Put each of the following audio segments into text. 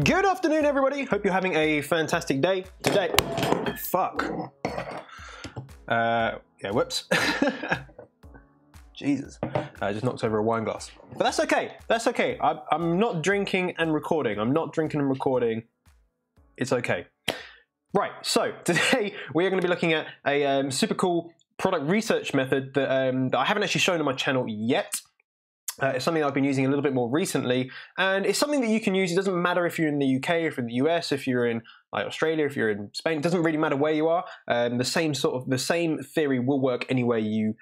Good afternoon, everybody. Hope you're having a fantastic day today. Fuck. Yeah, whoops. Jesus. I just knocked over a wine glass. But that's okay. That's okay. I'm not drinking and recording. I'm not drinking and recording. It's okay. Right, so today we are going to be looking at a super cool product research method that, that I haven't actually shown on my channel yet. It's something I've been using a little bit more recently, and it's something that you can use. It doesn't matter if you're in the UK, if you're in the US, if you're in like Australia, if you're in Spain. It doesn't really matter where you are. The same theory will work anywhere you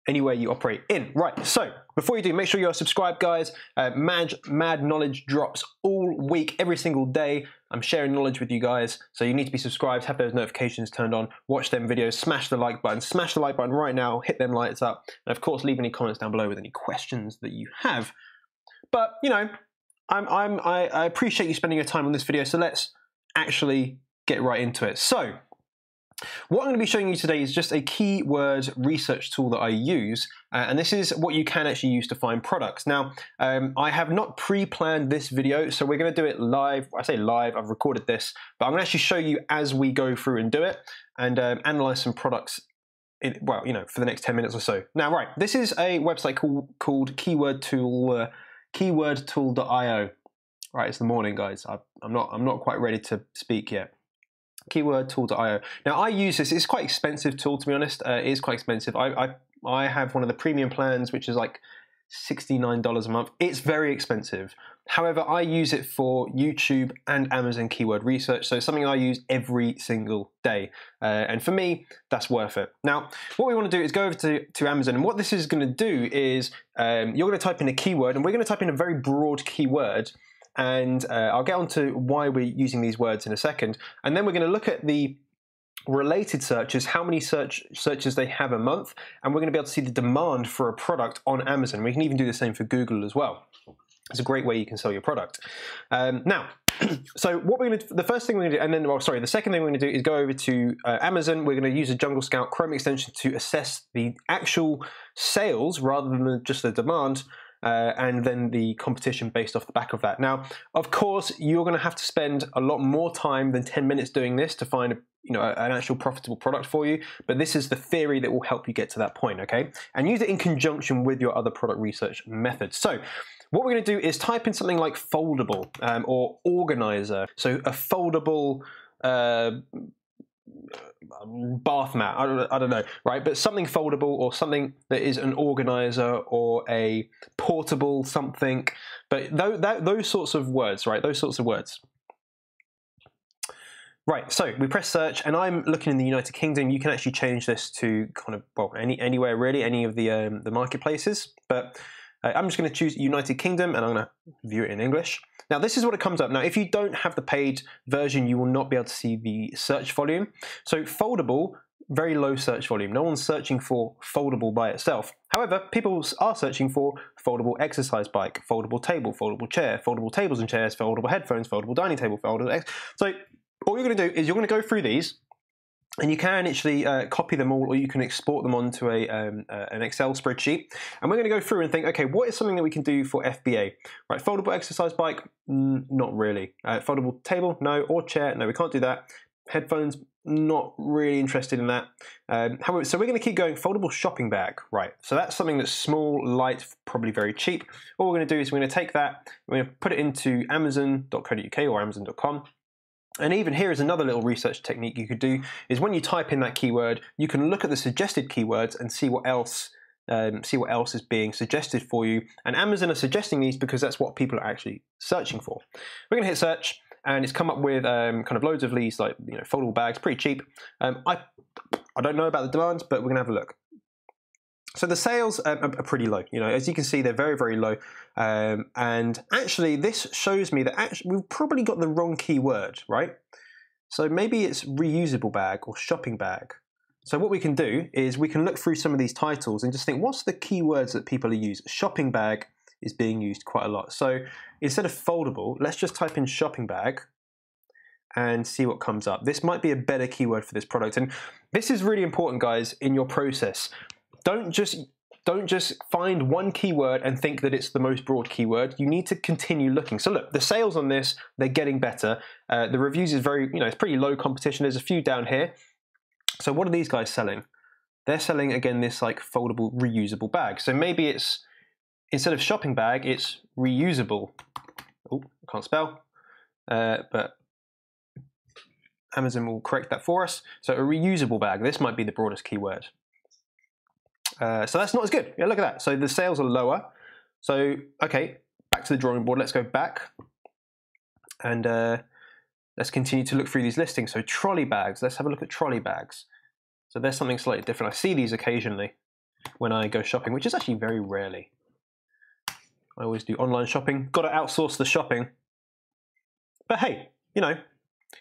operate in. Right, so before you do, make sure you're subscribed, guys. Mad knowledge drops all week, every single day. I'm sharing knowledge with you guys, so you need to be subscribed, have those notifications turned on, watch them videos, smash the like button. Smash the like button right now, hit them lights up, and of course leave any comments down below with any questions that you have. But, you know, I appreciate you spending your time on this video, so let's actually get right into it. So, what I'm going to be showing you today is just a keyword research tool that I use, and this is what you can actually use to find products. Now, I have not pre-planned this video, so we're going to do it live. I say live, I've recorded this, but I'm going to actually show you as we go through and do it, and analyze some products, well, you know, for the next 10 minutes or so. Now, right, this is a website called keywordtool.io. Right, it's the morning, guys. I'm not quite ready to speak yet. Keywordtool.io. Now I use this. It's quite expensive tool, to be honest. It is quite expensive. I have one of the premium plans, which is like $69 a month. It's very expensive. However, I use it for YouTube and Amazon keyword research, so it's something I use every single day. And for me, that's worth it. Now, what we want to do is go over to Amazon, and what this is going to do is you're going to type in a keyword, and we're going to type in a very broad keyword. And I'll get on to why we're using these words in a second. And then we're going to look at the related searches, how many searches they have a month, and we're going to be able to see the demand for a product on Amazon. We can even do the same for Google as well. It's a great way you can sell your product. Now, so what we're going to, the first thing we're going to do, and then, well, sorry, the second thing we're going to do is go over to Amazon. We're going to use a Jungle Scout Chrome extension to assess the actual sales rather than just the demand. And then the competition based off the back of that. Now, of course, you're going to have to spend a lot more time than 10 minutes doing this to find an actual profitable product for you. But this is the theory that will help you get to that point, okay? And use it in conjunction with your other product research methods. So, what we're going to do is type in something like foldable or organizer. So, a foldable bath mat, I don't know, right? But something foldable or something that is an organizer or a portable something. But those sorts of words, right? Those sorts of words. Right, so we press search, and I'm looking in the United Kingdom. You can actually change this to kind of, well, anywhere really, any of the marketplaces. But I'm just going to choose United Kingdom, and I'm going to view it in English. Now, this is what it comes up. Now, if you don't have the paid version, you will not be able to see the search volume. So foldable, very low search volume. No one's searching for foldable by itself. However, people are searching for foldable exercise bike, foldable table, foldable chair, foldable tables and chairs, foldable headphones, foldable dining table, foldable... So all you're going to do is you're going to go through these, and you can actually copy them all, or you can export them onto an Excel spreadsheet. And we're going to go through and think, okay, what is something that we can do for FBA? Right, foldable exercise bike? Not really. Foldable table? No. Or chair? No, we can't do that. Headphones? Not really interested in that. However, so we're going to keep going. Foldable shopping bag. Right, so that's something that's small, light, probably very cheap. All we're going to do is we're going to take that, we're going to put it into amazon.co.uk or amazon.com. And even here is another little research technique you could do, is when you type in that keyword, you can look at the suggested keywords and see what else is being suggested for you. And Amazon are suggesting these because that's what people are actually searching for. We're going to hit search, and it's come up with kind of loads of these, like, you know, foldable bags, pretty cheap. I don't know about the demand, but we're going to have a look. So the sales are pretty low. You know, as you can see, they're very, very low. And actually, this shows me that we've probably got the wrong keyword, right? So maybe it's reusable bag or shopping bag. So what we can do is we can look through some of these titles and just think, what's the keywords that people are using? Shopping bag is being used quite a lot. So instead of foldable, let's just type in shopping bag and see what comes up. This might be a better keyword for this product. And this is really important, guys, in your process. Don't just don't just find one keyword and think that it's the most broad keyword. You need to continue looking. So look, the sales on this, they're getting better. The reviews is very, it's pretty low competition. There's a few down here. So what are these guys selling? They're selling, again, this like foldable, reusable bag. So maybe it's, instead of shopping bag, it's reusable. Oh, I can't spell. But Amazon will correct that for us. So a reusable bag, this might be the broadest keyword. So that's not as good. Yeah, look at that. So the sales are lower. So, okay, back to the drawing board. Let's go back and let's continue to look through these listings. So trolley bags, let's have a look at trolley bags. So there's something slightly different. I see these occasionally when I go shopping, which is actually very rarely. I always do online shopping. Got to outsource the shopping. But hey,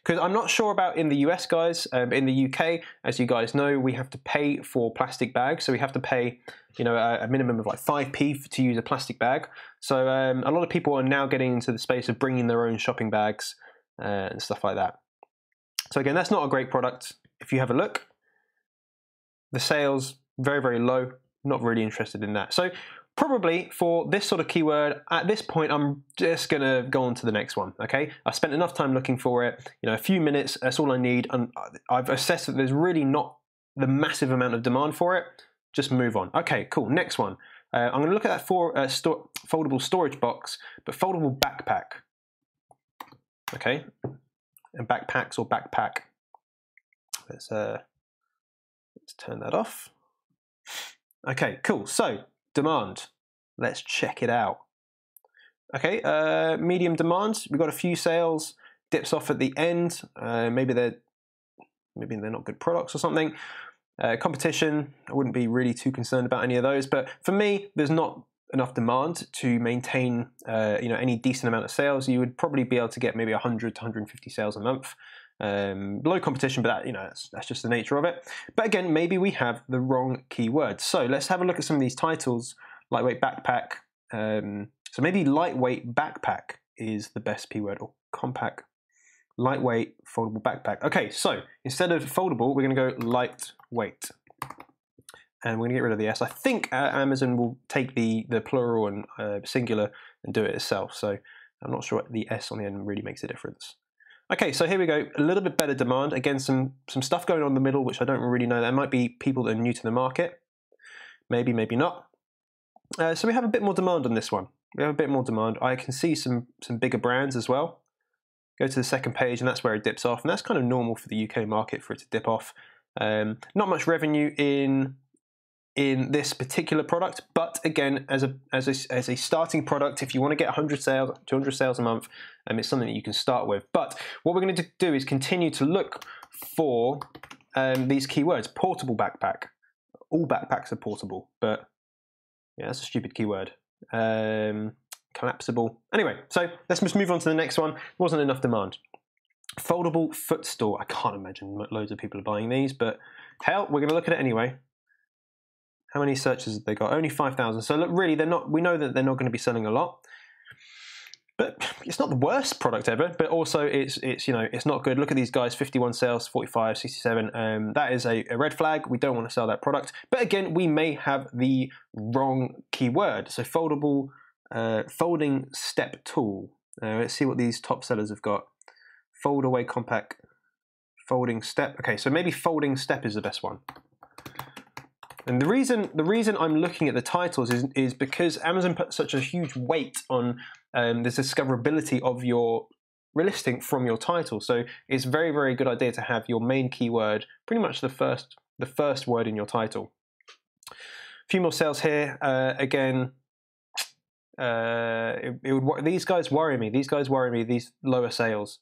because I'm not sure about in the US, guys. In the UK, as you guys know, we have to pay for plastic bags. So we have to pay, a minimum of like 5p to use a plastic bag. So a lot of people are now getting into the space of bringing their own shopping bags and stuff like that. So again, that's not a great product. If you have a look, the sales, very, very low. Not really interested in that. So probably for this sort of keyword, at this point, I'm just going to go on to the next one, okay? I've spent enough time looking for it, a few minutes, that's all I need, and I've assessed that there's really not the massive amount of demand for it. Just move on. Okay, cool, next one. I'm going to look at that for foldable storage box, but foldable backpack, okay? And backpacks or backpack. Let's turn that off. Okay, cool, so demand. Let's check it out. Okay, medium demand. We've got a few sales. Dips off at the end. Maybe they're not good products or something. Competition. I wouldn't be really too concerned about any of those. But for me, there's not enough demand to maintain any decent amount of sales. You would probably be able to get maybe 100 to 150 sales a month. Low competition, but that's just the nature of it. But again, maybe we have the wrong keywords. So let's have a look at some of these titles. Lightweight backpack. So maybe lightweight backpack is the best keyword, or compact, lightweight, foldable backpack. Okay, so instead of foldable, we're going to go lightweight. And we're going to get rid of the S. I think Amazon will take the plural and singular and do it itself. So I'm not sure the S on the end really makes a difference. Okay, so here we go. A little bit better demand. Again, some stuff going on in the middle, which I don't really know. There might be people that are new to the market. Maybe, maybe not. So we have a bit more demand on this one. We have a bit more demand. I can see some bigger brands as well. Go to the second page, and that's where it dips off. And that's kind of normal for the UK market for it to dip off. Not much revenue in this particular product, but again, as a starting product, if you want to get 100 sales, 200 sales a month, it's something that you can start with. But what we're going to do is continue to look for these keywords. Portable backpack. All backpacks are portable, but yeah, that's a stupid keyword. Collapsible. Anyway, so let's just move on to the next one. Wasn't enough demand. Foldable footstool. I can't imagine loads of people are buying these, but hell, we're going to look at it anyway. How many searches have they got? Only 5,000. So look, really, they're not. We know that they're not going to be selling a lot, but it's not the worst product ever. But also, it's not good. Look at these guys: 51 sales, 45, 67. That is a red flag. We don't want to sell that product. But again, we may have the wrong keyword. So foldable, folding step tool. Let's see what these top sellers have got. Fold away compact, folding step. Okay, so maybe folding step is the best one. And the reason I'm looking at the titles is because Amazon put such a huge weight on the discoverability of your listing from your title. So it's a very, very good idea to have your main keyword, pretty much the first word in your title. A few more sales here. Again, these guys worry me. These guys worry me. These lower sales.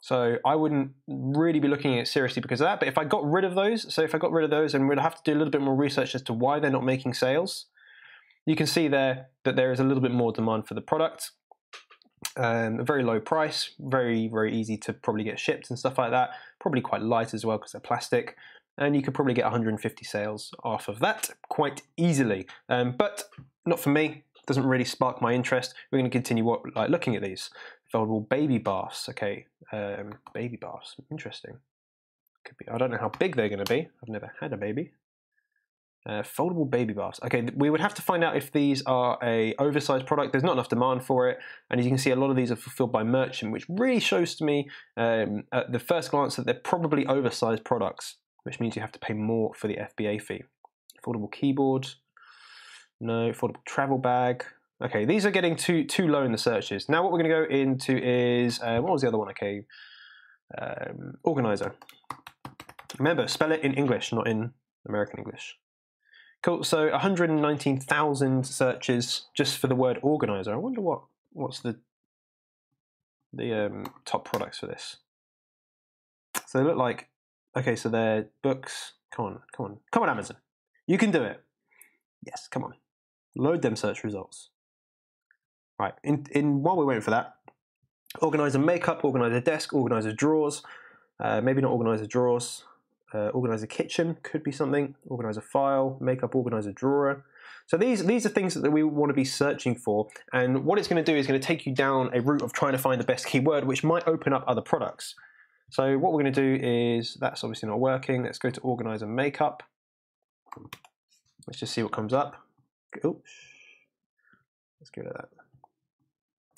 So I wouldn't really be looking at it seriously because of that. But if I got rid of those, and we'd have to do a little bit more research as to why they're not making sales, you can see there that there is a little bit more demand for the product. A very low price, very, very easy to probably get shipped and stuff like that. Probably quite light as well because they're plastic. And you could probably get 150 sales off of that quite easily. But not for me. Doesn't really spark my interest. We're going to continue looking at these. Foldable baby baths. Okay, baby baths. Interesting. Could be. I don't know how big they're going to be. I've never had a baby. Foldable baby baths. Okay, we would have to find out if these are a oversized product. There's not enough demand for it, and as you can see, a lot of these are fulfilled by merchant, which really shows to me at the first glance that they're probably oversized products, which means you have to pay more for the FBA fee. Foldable keyboard, no. Foldable travel bag. Okay, these are getting too low in the searches. Now what we're going to go into is what was the other one? Okay, organizer. Remember, spell it in English, not in American English. Cool. So 119,000 searches just for the word organizer. I wonder what's the top products for this. So they look like, okay, so they're books. Come on, Amazon. You can do it. Yes, come on. Load them search results. Right. While we're waiting for that, organizer makeup, organizer desk, organizer drawers. Maybe not organizer drawers. Organizer kitchen could be something. Organizer file, makeup, organizer drawer. So these are things that we want to be searching for, and what it's going to do is going to take you down a route of trying to find the best keyword, which might open up other products. So what we're going to do is, that's obviously not working. Let's go to organizer makeup. Let's just see what comes up. Oops. Let's go to that.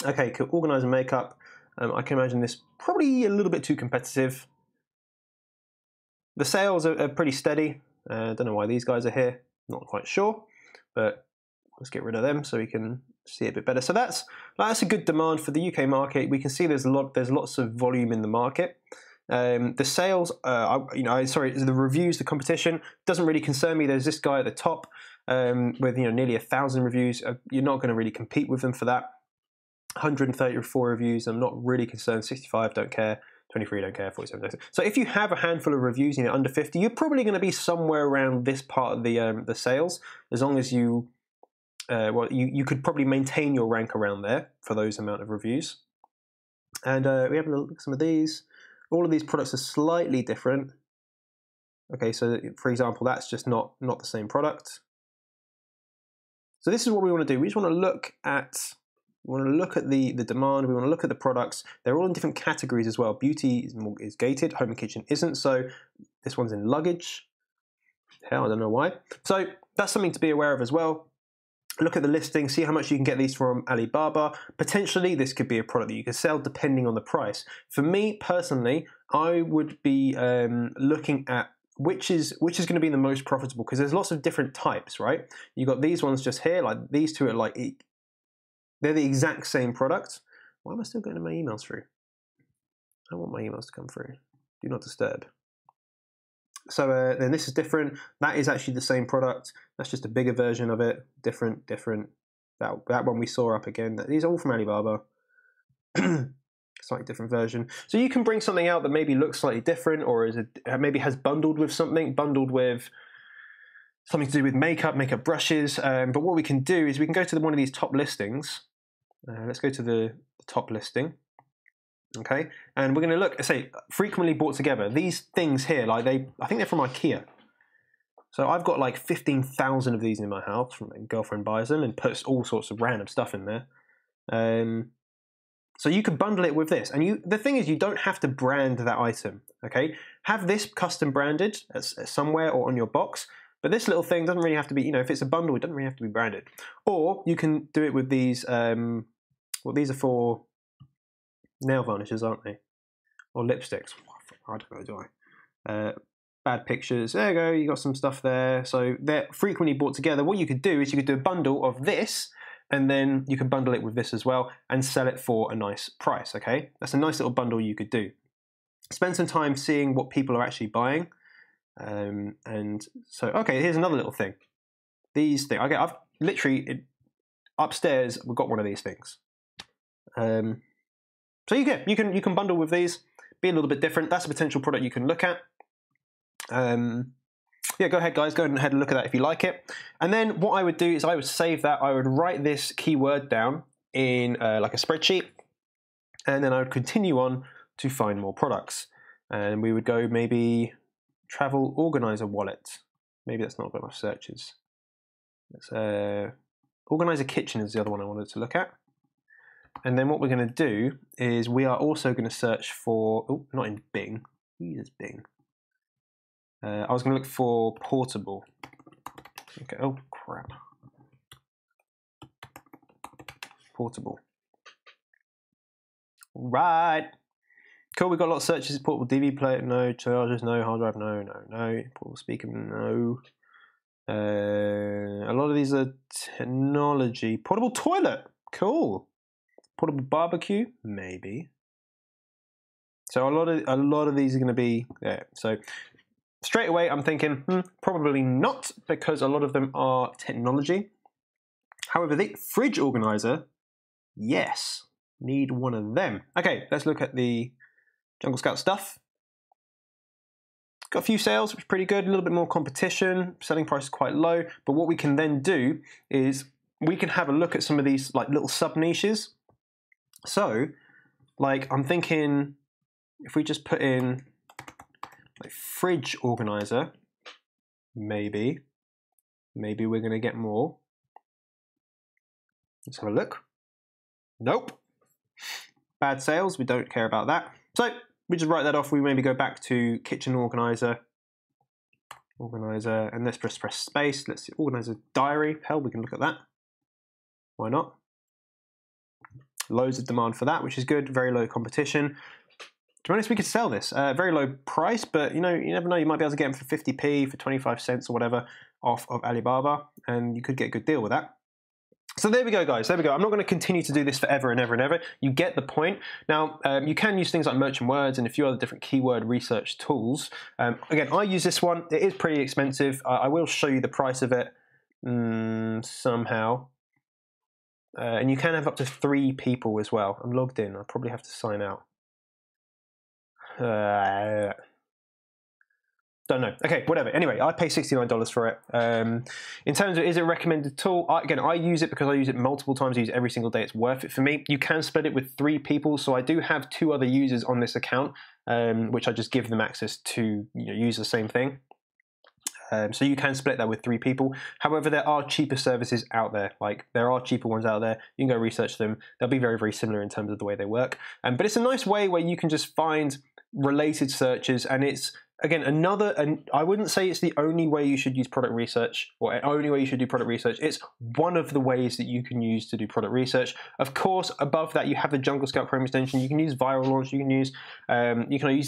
Okay, cool. Organizer makeup. I can imagine this probably a little bit too competitive. The sales are pretty steady. Don't know why these guys are here. Not quite sure, but let's get rid of them so we can see it a bit better. So that's a good demand for the UK market. We can see there's lots of volume in the market. The sales, the reviews, the competition doesn't really concern me. There's this guy at the top with nearly 1,000 reviews. You're not going to really compete with them for that. 134 reviews. I'm not really concerned. 65, don't care. 23, don't care. 47, don't care. So if you have a handful of reviews, under 50, you're probably going to be somewhere around this part of the sales, as long as you, you could probably maintain your rank around there for those amount of reviews. And we have a look at some of these. All of these products are slightly different. Okay, so for example, that's just not the same product. So this is what we want to do. We just want to look at the demand. We want to look at the products. They're all in different categories as well. Beauty is gated. Home and kitchen isn't. So this one's in luggage. Hell, I don't know why. So that's something to be aware of as well. Look at the listing. See how much you can get these from Alibaba. Potentially, this could be a product that you can sell depending on the price. For me personally, I would be looking at which is going to be the most profitable, because there's lots of different types, right? You got these ones just here. Like these two are like, they're the exact same product. Why am I still getting my emails through? I want my emails to come through. Do not disturb. So then this is different. That is actually the same product. That's just a bigger version of it. Different. That one we saw up again. These are all from Alibaba. Slightly different version. So you can bring something out that maybe looks slightly different, or maybe has bundled with something, something to do with makeup brushes. But what we can do is we can go to one of these top listings. Let's go to the top listing. Okay, and we're going to look, say, frequently bought together. These things here, I think they're from IKEA. So I've got like 15,000 of these in my house. My girlfriend buys them and puts all sorts of random stuff in there. So you can bundle it with this. And the thing is, you don't have to brand that item. Okay, have this custom branded somewhere or on your box. But this little thing doesn't really have to be, if it's a bundle, it doesn't really have to be branded. Or you can do it with these, these are for nail varnishes, aren't they? Or lipsticks. I don't know, do I? Bad pictures. There you go, you got some stuff there. So they're frequently bought together. What you could do is you could do a bundle of this, and then you can bundle it with this as well and sell it for a nice price, okay? That's a nice little bundle you could do. Spend some time seeing what people are actually buying. And so, okay, here's another little thing. These things, okay, I've literally, upstairs, we've got one of these things. So you can bundle with these, be a little bit different. That's a potential product you can look at. Yeah, go ahead, guys. Go ahead and look at that if you like it. And then what I would do is I would save that. I would write this keyword down in like a spreadsheet, and then I would continue on to find more products. And we would go maybe travel organizer wallet. Maybe that's not got enough searches. Let's organizer kitchen is the other one I wanted to look at. And then what we're going to do is we are also going to search for, not in Bing. Who uses Bing? I was going to look for portable. Okay. Oh crap. Portable. Right. Cool. We've got a lot of searches. Portable DV player, no. Chargers, no. Hard drive, no. Portable speaker, no. A lot of these are technology. Portable toilet, cool. Portable barbecue, maybe. So a lot of these are going to be there. So straight away, I'm thinking probably not, because a lot of them are technology. However, the fridge organizer, yes, need one of them. Okay, let's look at the Jungle Scout stuff. Got a few sales, which is pretty good. A little bit more competition. Selling price is quite low. But what we can then do is we can have a look at some of these like little sub niches. So, like I'm thinking, if we just put in like fridge organizer, maybe we're going to get more. Let's have a look. Nope. Bad sales. We don't care about that. So we just write that off. We maybe go back to kitchen organizer, and let's press space. Let's see, organizer diary. Hell, we can look at that. Why not? Loads of demand for that, which is good. Very low competition. To be honest, we could sell this. Very low price, but you never know. You might be able to get them for 50p, for 25 cents or whatever off of Alibaba, and you could get a good deal with that. So there we go, guys. There we go. I'm not going to continue to do this forever and ever and ever. You get the point. Now, you can use things like merchant words and a few other different keyword research tools. Again, I use this one. It is pretty expensive. I will show you the price of it somehow. And you can have up to 3 people as well. I'm logged in. I'll probably have to sign out. Don't know. Okay, whatever. Anyway, I pay $69 for it. In terms of, is it a recommended tool? Again, I use it because I use it multiple times. I use it every single day. It's worth it for me. You can split it with 3 people. So I do have 2 other users on this account, which I just give them access to use the same thing. So you can split that with 3 people. However, there are cheaper services out there. Like there are cheaper ones out there. You can go research them. They'll be very, very similar in terms of the way they work. But it's a nice way where you can just find related searches, and it's again and I wouldn't say it's the only way you should use product research or only way you should do product research. It's one of the ways that you can use to do product research. Of course, above that you have the Jungle Scout Chrome extension. You can use Viral Launch. You can use a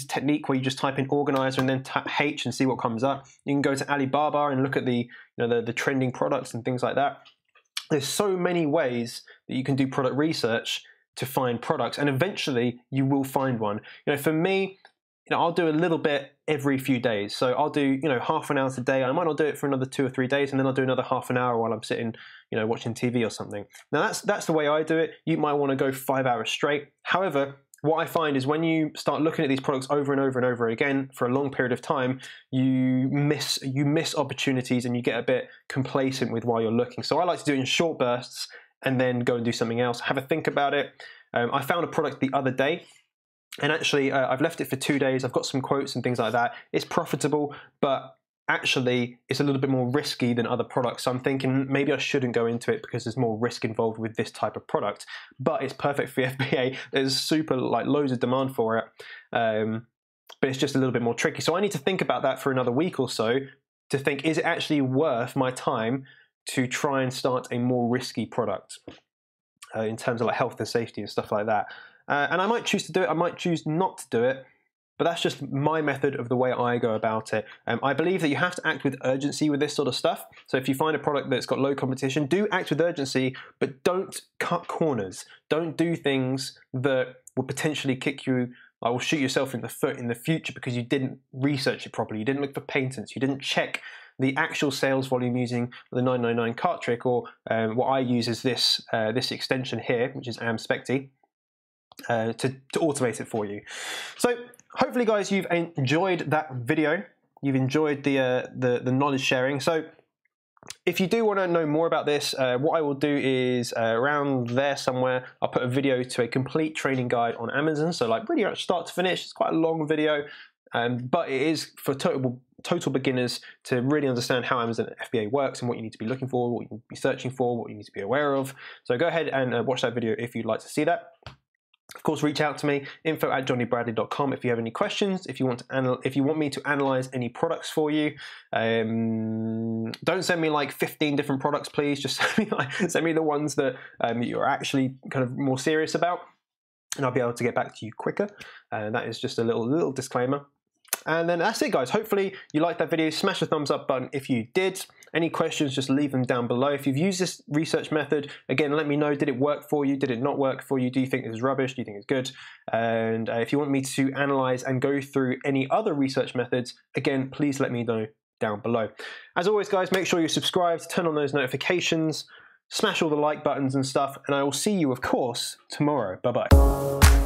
technique where you just type in organizer and then tap H and see what comes up. You can go to Alibaba and look at the the trending products and things like that. There's so many ways that you can do product research to find products, and eventually you will find one. For me, I'll do a little bit every few days. So I'll do half an hour a day. I might not do it for another 2 or 3 days, and then I'll do another half an hour while I'm sitting watching TV or something. Now that's the way I do it. You might want to go 5 hours straight. However, what I find is when you start looking at these products over and over and over again for a long period of time, you miss opportunities and you get a bit complacent with while you're looking. So I like to do it in short bursts and then go and do something else. Have a think about it. I found a product the other day, and actually I've left it for 2 days. I've got some quotes and things like that. It's profitable, but actually it's a little bit more risky than other products. So I'm thinking maybe I shouldn't go into it because there's more risk involved with this type of product. But it's perfect for the FBA. There's super loads of demand for it, but it's just a little bit more tricky. So I need to think about that for another week or so to think, is it actually worth my time to try and start a more risky product in terms of health and safety and stuff like that. And I might choose to do it. I might choose not to do it. But that's just my method of the way I go about it. I believe that you have to act with urgency with this sort of stuff. So if you find a product that's got low competition, do act with urgency, but don't cut corners. Don't do things that will potentially kick you, will shoot yourself in the foot in the future because you didn't research it properly. You didn't look for patents. You didn't check the actual sales volume using the 999 cart trick, or what I use is this extension here, which is AmSpecty, to automate it for you. So hopefully, guys, you've enjoyed that video. You've enjoyed the knowledge sharing. So if you do want to know more about this, what I will do is around there somewhere, I'll put a video to a complete training guide on Amazon. So really start to finish. It's quite a long video, but it is for total beginners to really understand how Amazon FBA works and what you need to be looking for, what you need to be searching for, what you need to be aware of. So go ahead and watch that video if you'd like to see that. course, reach out to me, info@johnnybradley.com if you have any questions, if you want me to analyze any products for you. Don't send me like 15 different products, please. Just send me the ones that you're actually kind of more serious about, and I'll be able to get back to you quicker. That is just a little disclaimer. And then that's it, guys. Hopefully you liked that video. Smash the thumbs up button if you did. Any questions, just leave them down below. If you've used this research method, again, let me know. Did it work for you? Did it not work for you? Do you think this is rubbish? Do you think it's good? And if you want me to analyze and go through any other research methods, again, please let me know down below. As always, guys, make sure you're subscribed, turn on those notifications, smash all the like buttons and stuff, and I will see you, of course, tomorrow. Bye-bye.